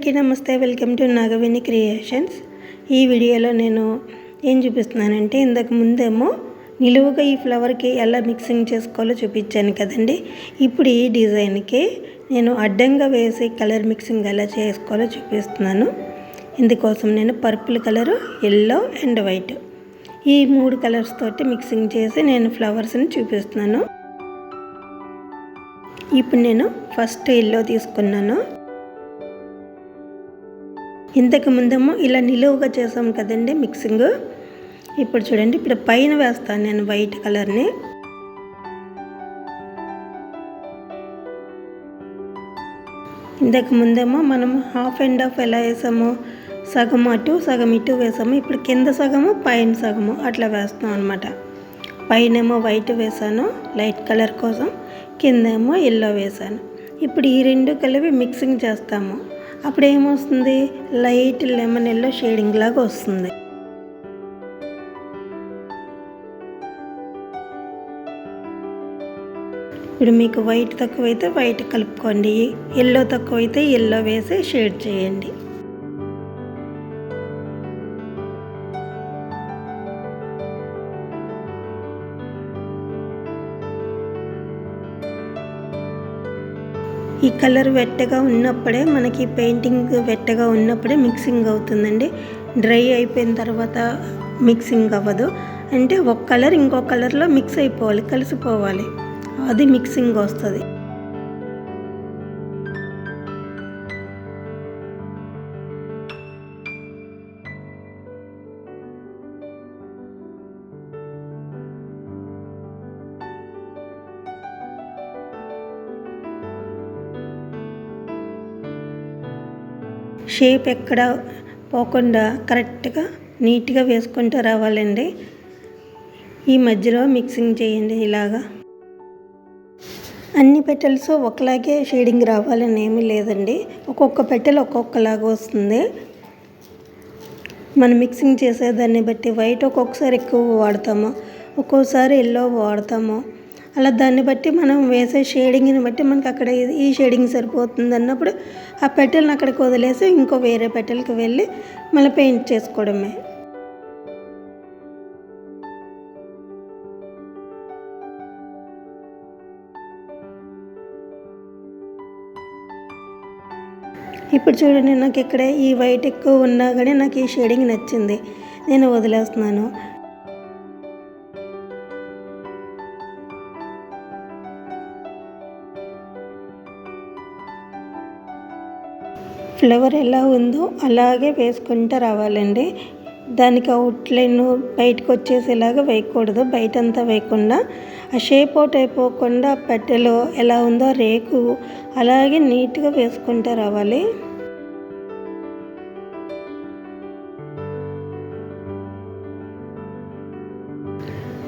అందరికీ నమస్తే. Welcome to Nagaveni creations. ఈ వీడియోలో నేను ఏం చూపిస్తున్నానంటే, ఇంతకు ముందేమో నిలువుగా ఈ ఫ్లవర్కి ఎలా మిక్సింగ్ చేసుకోవాలో చూపించాను కదండి. ఇప్పుడు ఈ డిజైన్కి నేను అడ్డంగా వేసి కలర్ మిక్సింగ్ ఎలా చేసుకోవాలో చూపిస్తున్నాను. ఇందుకోసం నేను purple colour, yellow and white ఈ 3 కలర్స్ తోటి మిక్సింగ్ చేసి నేను ఫ్లవర్స్ని చూపిస్తున్నాను. ఇప్పుడు నేను ఫస్ట్ ఎల్లో తీసుకున్నాను. ఇంతకు ముందేమో ఇలా నిలువుగా చేసాం కదండి మిక్సింగ్. ఇప్పుడు చూడండి, ఇప్పుడు పైన వేస్తాను నేను వైట్ కలర్ని. ఇంతకు ముందేమో మనం హాఫ్ అండ్ హాఫ్ ఎలా వేసామో, సగం అటు సగం ఇటు వేసాము. ఇప్పుడు కింద సగము పైన సగము అట్లా వేస్తాం అనమాట. పైనేమో వైట్ వేసాను లైట్ కలర్ కోసం, కిందేమో ఎల్లో వేసాను. ఇప్పుడు ఈ 2 కలిపి మిక్సింగ్ చేస్తాము. అప్పుడు ఏమొస్తుంది, లైట్ లెమన్ ఎల్లో షేడింగ్ లాగా వస్తుంది. ఇప్పుడు మీకు వైట్ తక్కువైతే వైట్ కలుపుకోండి, ఎల్లో తక్కువైతే ఎల్లో వేసి షేడ్ చేయండి. ఈ కలర్ వెట్టగా ఉన్నప్పుడే, మనకి పెయింటింగ్ వెట్టగా ఉన్నప్పుడే మిక్సింగ్ అవుతుందండి. డ్రై అయిపోయిన తర్వాత మిక్సింగ్ అవ్వదు. అంటే ఒక కలర్ ఇంకో కలర్లో మిక్స్ అయిపోవాలి, కలిసిపోవాలి, అది మిక్సింగ్ వస్తుంది. షేప్ ఎక్కడ పోకుండా కరెక్ట్గా నీట్గా వేసుకుంటూ రావాలండి. ఈ మధ్యలో మిక్సింగ్ చేయండి ఇలాగా. అన్ని పెటల్స్ ఒకలాగే షేడింగ్ రావాలని ఏమీ లేదండి. ఒక్కొక్క పెటల్ ఒక్కొక్కలాగా వస్తుంది. మనం మిక్సింగ్ చేసేదాన్ని బట్టి వైట్ ఒక్కొక్కసారి ఎక్కువ వాడతాము, ఒక్కోసారి ఎల్లో వాడతాము. అలా దాన్ని బట్టి మనం వేసే షేడింగ్ని బట్టి మనకి అక్కడ ఈ షేడింగ్ సరిపోతుంది అన్నప్పుడు ఆ పెటల్ని అక్కడికి వదిలేసి ఇంకో వేరే పెటల్కి వెళ్ళి మళ్ళీ పెయింట్ చేసుకోవడమే. ఇప్పుడు చూడండి, నాకు ఇక్కడ ఈ వైట్ ఎక్కువ ఉన్నా కానీ నాకు ఈ షేడింగ్ నచ్చింది, నేను వదిలేస్తున్నాను. ఫ్లవర్ ఎలా ఉందో అలాగే వేసుకుంటూ రావాలండి. దానికి అవుట్లైన్ బయటకు వచ్చేసేలాగా వేయకూడదు, బయటంతా వేయకుండా ఆ షేప్ అవుట్ అయిపోకుండా పెట్టెలో ఎలా ఉందో రేకు అలాగే నీట్గా వేసుకుంటూ రావాలి.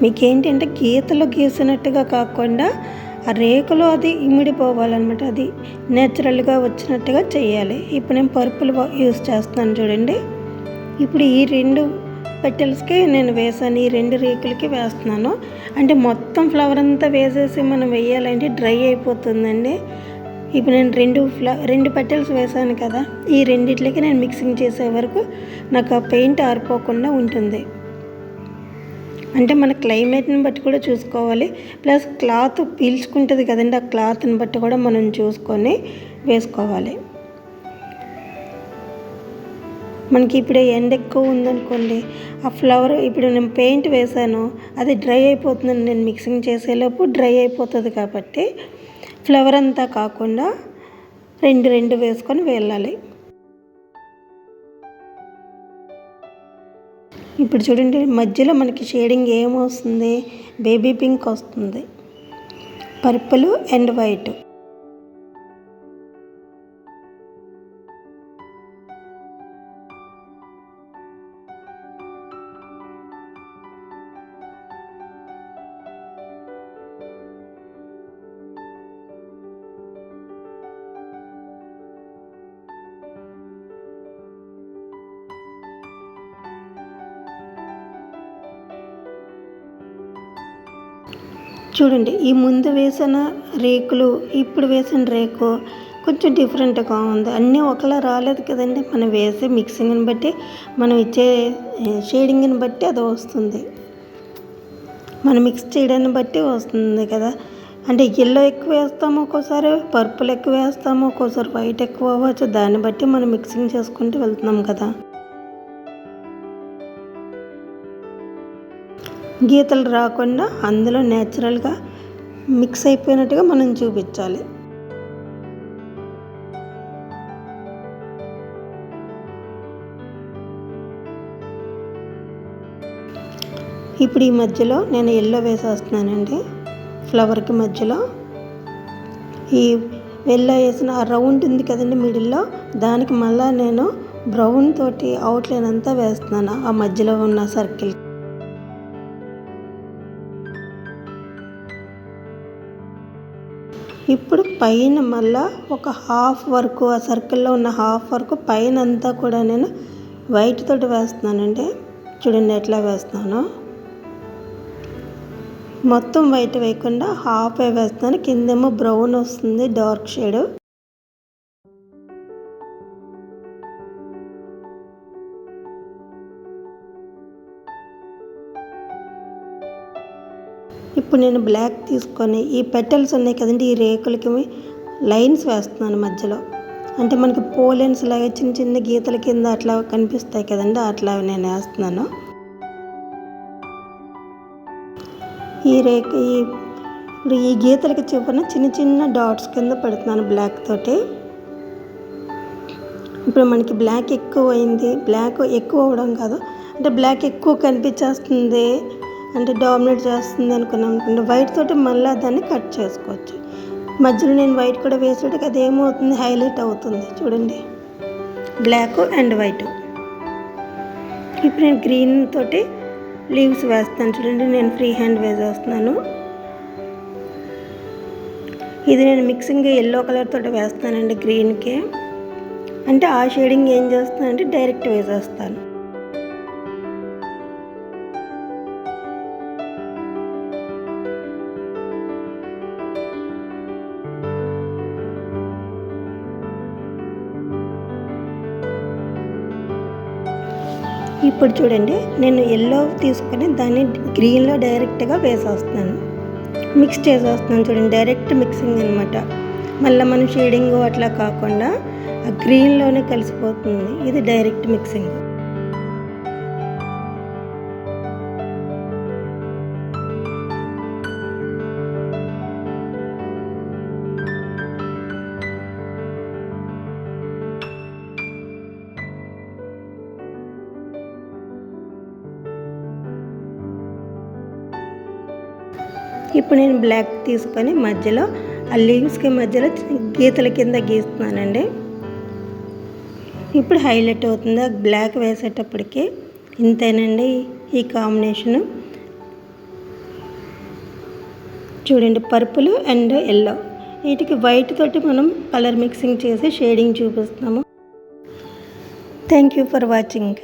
మీకేంటంటే గీతలు గీసినట్టుగా కాకుండా ఆ రేకులో అది ఇమిడిపోవాలన్నమాట, అది నేచురల్గా వచ్చినట్టుగా చేయాలి. ఇప్పుడు నేను పర్పుల్ యూస్ చేస్తున్నాను చూడండి. ఇప్పుడు ఈ 2 పెటల్స్కి నేను వేసాను, ఈ 2 రేకులకి వేస్తున్నాను. అంటే మొత్తం ఫ్లవర్ అంతా వేసేసి మనం వేయాలంటే డ్రై అయిపోతుందండి. ఇప్పుడు నేను 2 పెటల్స్ వేసాను కదా, ఈ రెండిట్లకి నేను మిక్సింగ్ చేసే వరకు నాకు ఆ పెయింట్ ఆరిపోకుండా ఉంటుంది. అంటే మన క్లైమేట్ని బట్టి కూడా చూసుకోవాలి, ప్లస్ క్లాత్ పీల్చుకుంటుంది కదండి, ఆ క్లాత్ని బట్టి కూడా మనం చూసుకొని వేసుకోవాలి. మనకి ఇప్పుడు ఎండ ఎక్కువ ఉందనుకోండి, ఆ ఫ్లవర్ ఇప్పుడు నేను పెయింట్ వేసాను, అది డ్రై అయిపోతుందండి. నేను మిక్సింగ్ చేసేలోపు డ్రై అయిపోతుంది కాబట్టి ఫ్లవర్ అంతా కాకుండా 2 వేసుకొని వెళ్ళాలి. ఇప్పుడు చూడండి, మధ్యలో మనకి షేడింగ్ ఏమొస్తుంది, బేబీ పింక్ వస్తుంది, పర్పుల్ అండ్ వైట్. చూడండి, ఈ ముందు వేసిన రేకులు ఇప్పుడు వేసిన రేకు కొంచెం డిఫరెంట్గా ఉంది. అన్నీ ఒకలా రాలేదు కదండి. మనం వేసే మిక్సింగ్ని బట్టి, మనం ఇచ్చే షేడింగ్ని బట్టి అది వస్తుంది. మనం మిక్స్ చేయడాన్ని బట్టి వస్తుంది కదా. అంటే ఎల్లో ఎక్కువ వేస్తాము, ఒక్కోసారి పర్పుల్ ఎక్కువ వేస్తాము, ఒక్కోసారి వైట్ ఎక్కువ అవ్వచ్చు. దాన్ని బట్టి మనం మిక్సింగ్ చేసుకుంటూ వెళ్తున్నాం కదా. గీతలు రాకుండా అందులో నేచురల్గా మిక్స్ అయిపోయినట్టుగా మనం చూపించాలి. ఇప్పుడు ఈ మధ్యలో నేను ఎల్లో వేసేస్తున్నానండి. ఫ్లవర్కి మధ్యలో ఈ ఎల్లో వేసిన ఆ రౌండ్ ఉంది కదండి మిడిల్లో, దానికి మళ్ళీ నేను బ్రౌన్ తోటి అవుట్లైన్ అంతా వేస్తున్నాను ఆ మధ్యలో ఉన్న సర్కిల్. ఇప్పుడు పైన మళ్ళా ఒక హాఫ్ వరకు, ఆ సర్కిల్లో ఉన్న హాఫ్ వరకు పైన అంతా కూడా నేను వైట్ తోటి వేస్తున్నానండి. చూడండి ఎట్లా వేస్తున్నాను. మొత్తం వైట్ వేయకుండా హాఫ్ వేస్తున్నాను. కిందేమో బ్రౌన్ వస్తుంది, డార్క్ షేడ్. ఇప్పుడు నేను బ్లాక్ తీసుకొని ఈ పెటల్స్ ఉన్నాయి కదండి, ఈ రేకులకి లైన్స్ వేస్తున్నాను మధ్యలో. అంటే మనకి పోలెన్స్ లాగా చిన్న చిన్న గీతల కింద అట్లా కనిపిస్తాయి కదండి, అట్లా నేను వేస్తున్నాను. ఇప్పుడు ఈ గీతలకి చివరన చిన్న చిన్న డాట్స్ కింద పెడుతున్నాను బ్లాక్ తోటి. ఇప్పుడు మనకి బ్లాక్ ఎక్కువ అయింది, బ్లాక్ ఎక్కువ అవ్వడం కాదు, అంటే బ్లాక్ ఎక్కువ కనిపించేస్తుంది, అంటే డామినేట్ చేస్తుంది అనుకున్నాను. వైట్ తోటి మళ్ళీ దాన్ని కట్ చేసుకోవచ్చు. మధ్యలో నేను వైట్ కూడా వేసేటికి అది ఏమవుతుంది, హైలైట్ అవుతుంది. చూడండి బ్లాక్ అండ్ వైట్. ఇప్పుడు నేను గ్రీన్ తోటి లీవ్స్ వేస్తాను. చూడండి నేను ఫ్రీ హ్యాండ్ వేసేస్తున్నాను. ఇది నేను మిక్సింగ్ ఎల్లో కలర్ తోటి వేస్తానండి గ్రీన్కి. అంటే ఆ షేడింగ్ ఏం చేస్తానంటే డైరెక్ట్ వేసేస్తాను. ఇప్పుడు చూడండి నేను ఎల్లో తీసుకొని దాన్ని గ్రీన్లో డైరెక్ట్గా వేసేస్తున్నాను, మిక్స్ చేసేస్తున్నాను. చూడండి డైరెక్ట్ మిక్సింగ్ అనమాట. మళ్ళీ మనం షేడింగ్ అట్లా కాకుండా ఆ గ్రీన్లోనే కలిసిపోతుంది. ఇది డైరెక్ట్ మిక్సింగ్. ఇప్పుడు నేను బ్లాక్ తీసుకొని మధ్యలో ఆ లీవ్స్కి మధ్యలో గీతల కింద గీస్తున్నానండి. ఇప్పుడు హైలైట్ అవుతుంది ఆ బ్లాక్ వేసేటప్పటికి. ఇంతేనండి ఈ కాంబినేషను. చూడండి పర్పుల్ అండ్ ఎల్లో, వీటికి వైట్ తోటి మనం కలర్ మిక్సింగ్ చేసి షేడింగ్ చూపిస్తాము. Thank you for watching.